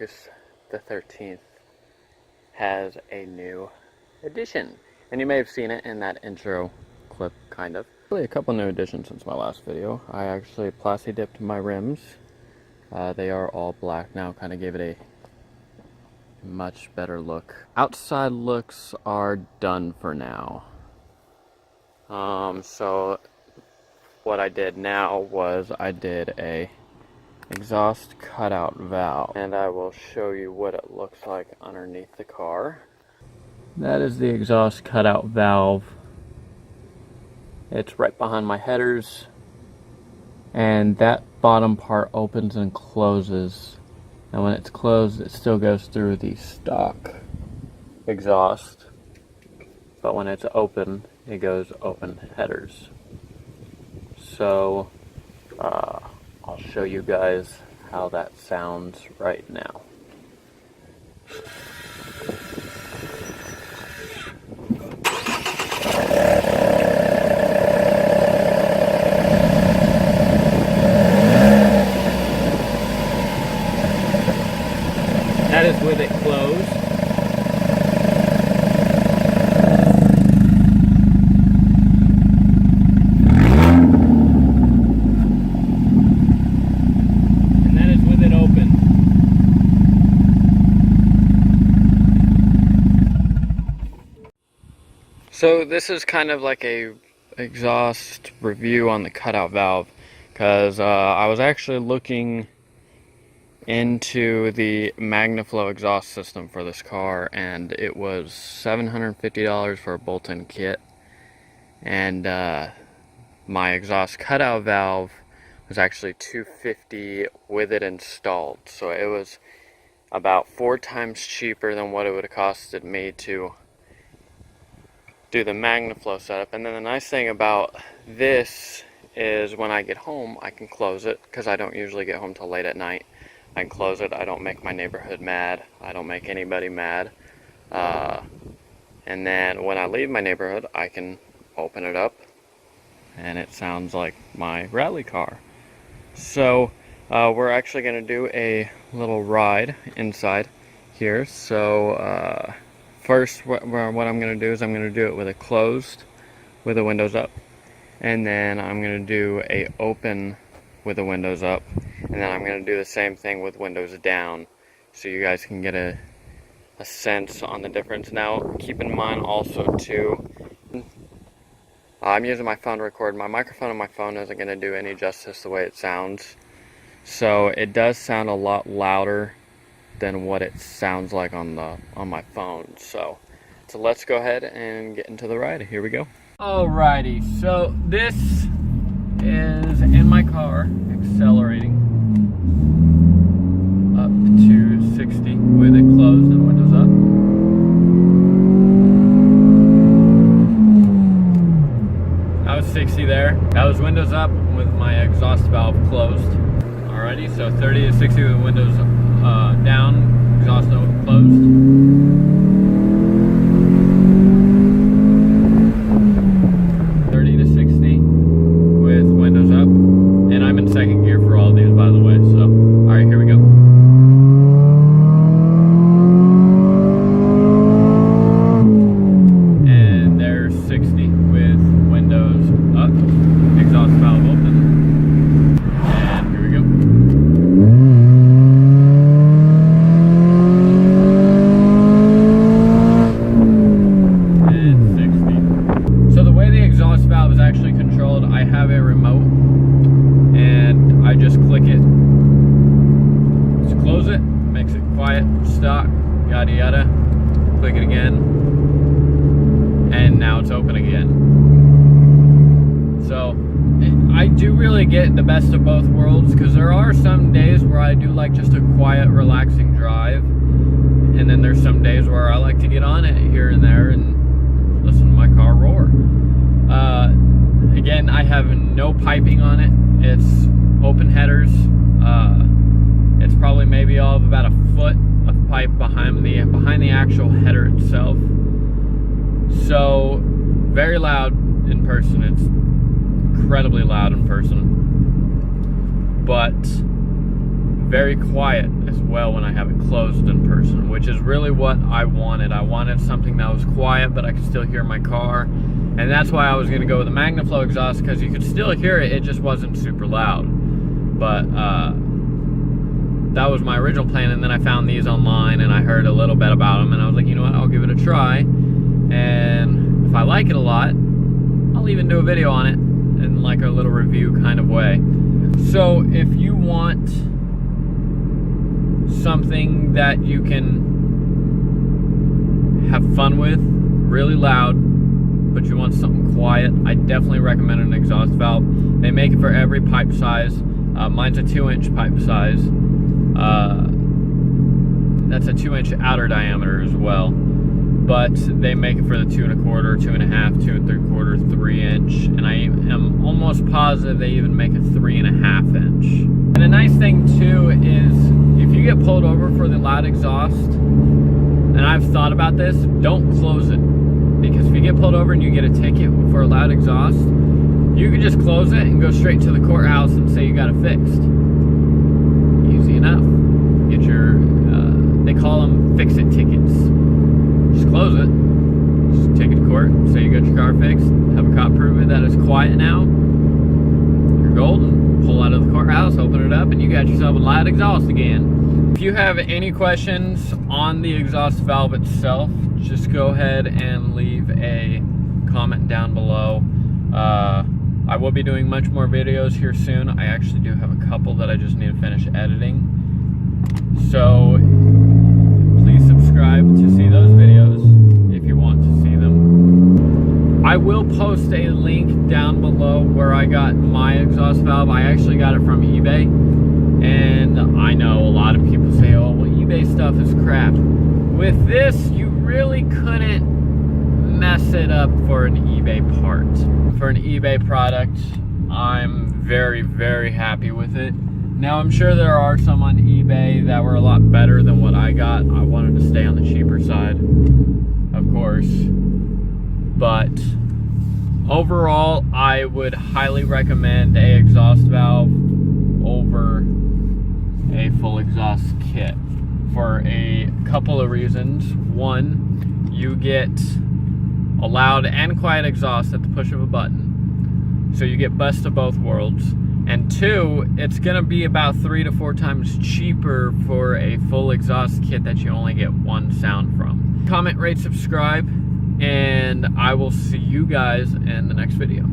Focus the 13th has a new addition. And you may have seen it in that intro clip, kind of. Really a couple new additions since my last video. I actually plasti dipped my rims. They are all black now, kind of gave it a much better look. Outside looks are done for now. So what I did now was I did a exhaust cutout valve, and I will show you what it looks like underneath the car. That is the exhaust cutout valve. It's right behind my headers, and that bottom part opens and closes, and when it's closed it still goes through the stock exhaust, but when it's open it goes open headers. So I'll show you guys how that sounds right now. That is with it closed. And that is with it open. So this is kind of like a exhaust review on the cutout valve, because I was actually looking into the MagnaFlow exhaust system for this car, and it was $750 for a bolt-in kit, and my exhaust cutout valve was actually $250 with it installed. So it was about 4 times cheaper than what it would have costed me to do the MagnaFlow setup. And then the nice thing about this is when I get home I can close it, because I don't usually get home till late at night. I can close it. I don't make my neighborhood mad. I don't make anybody mad. And then when I leave my neighborhood, I can open it up, and it sounds like my rally car. So we're actually going to do a little ride inside here. So first, what I'm going to do is I'm going to do it with it closed, with the windows up, and then I'm going to do a open with the windows up, and then I'm going to do the same thing with windows down, so you guys can get a sense on the difference. Now keep in mind also too, I'm using my phone to record. My microphone on my phone isn't going to do any justice the way it sounds, so it does sound a lot louder than what it sounds like on my phone. So let's go ahead and get into the ride. Here we go. Alrighty, so this is in my car, accelerating up to 60 with it closed and windows up. That was 60 there. That was windows up with my exhaust valve closed. Alrighty, so 30 to 60 with windows down, exhaust closed. 30 to 60 with windows up, and I'm in second gear for all of these, by the way. So, all right, here we go. And there's 60 with windows up, exhaust valve open, and here we go. And 60. So the way the exhaust valve is actually controlled, I have a remote, and I just click it, just close it, makes it quiet, stock, yada yada, click it again, and now it's open again. So I do really get the best of both worlds, because there are some days where I do like just a quiet, relaxing drive, and then there's some days where I like to get on it here and there and listen to my car roar. Again, I have no piping on it. It's open headers. It's probably maybe all of about a foot of pipe behind the actual header itself. So very loud in person. It's incredibly loud in person, but very quiet as well when I have it closed in person, which is really what I wanted. I wanted something that was quiet, but I could still hear my car. And that's why I was going to go with the MagnaFlow exhaust, because you could still hear it, it just wasn't super loud. But that was my original plan, and then I found these online, and I heard a little bit about them, and I was like, you know what, I'll give it a try. And if I like it a lot, I'll even do a video on it in like a little review kind of way. So if you want something that you can have fun with, really loud, but you want something quiet, I definitely recommend an exhaust valve. They make it for every pipe size. Mine's a 2-inch pipe size. That's a 2-inch outer diameter as well. But they make it for the 2 1/4, 2 1/2, 2 3/4, 3-inch, and I am almost positive they even make a 3 1/2 inch. And the nice thing too is if you get pulled over for the loud exhaust, and I've thought about this, don't close it. Because if you get pulled over and you get a ticket for a loud exhaust, you can just close it and go straight to the courthouse and say you got it fixed. Easy enough. Get your, they call them fix-it tickets. Just close it, just take it to court, say you got your car fixed, have a cop prove it that it's quiet now, you're golden, pull out of the courthouse, open it up, and you got yourself a loud exhaust again. If you have any questions on the exhaust valve itself, just go ahead and leave a comment down below. I will be doing much more videos here soon. I actually do have a couple that I just need to finish editing. So please subscribe to see those videos if you want to see them. I will post a link down below where I got my exhaust valve. I actually got it from eBay, and I know a lot of people say, oh, well, eBay stuff is crap. With this, you really couldn't mess it up for an eBay part. For an eBay product, I'm very, very happy with it. Now, I'm sure there are some on eBay that were a lot better than what I got. I wanted to stay on the cheaper side, of course. But overall, I would highly recommend a exhaust valve over a full exhaust kit for a couple of reasons. One, you get a loud and quiet exhaust at the push of a button. So you get best of both worlds. And two, it's gonna be about 3 to 4 times cheaper for a full exhaust kit that you only get one sound from. Comment, rate, subscribe, and I will see you guys in the next video.